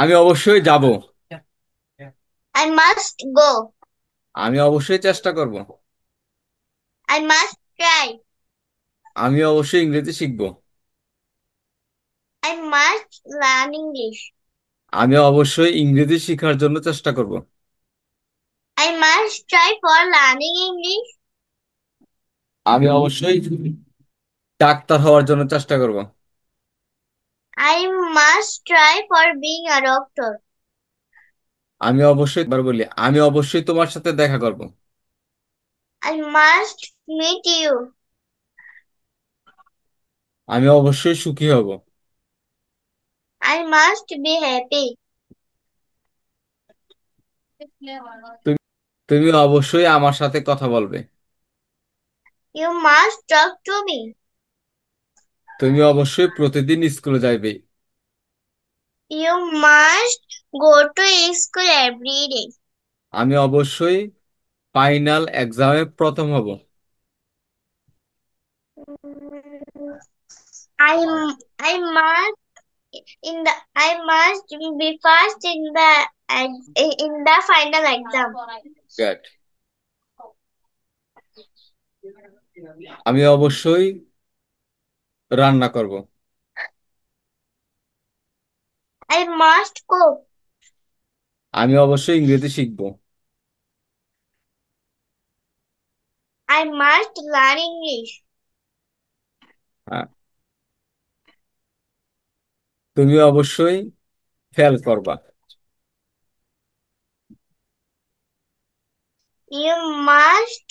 আমি অবশ্যই যাব। I must go. আমি অবশ্যই চেষ্টা করব। I must try. আমি অবশ্যই ইংরেজি শিখব। I must learn English. আমি অবশ্যই ইংরেজি শেখার জন্য চেষ্টা করব। I must try for learning English. আমি অবশ্যই ডাক্তার হওয়ার জন্য চেষ্টা করব। I must try for being a doctor. আমি অবশ্যই একবার বলি, আমি অবশ্যই তোমার সাথে দেখা করব। I must meet you. আমি অবশ্যই সুখী হব। I must be happy. তুমি তুমি অবশ্যই আমার সাথে কথা বলবে। You must talk to me. তুমি অবশ্যই প্রতিদিন স্কুলে যাইবে। You must go to school every day. আমি অবশ্যই ফাইনাল এক্সামে প্রথম হব। I must I must be first in the final exam. Good. আমি অবশ্যই রান্না করব। I must cook. আমি অবশ্যই ইংরেজি শিখব। I must learn English. হ্যাঁ, তুমি অবশ্যই ফেল করবা। You must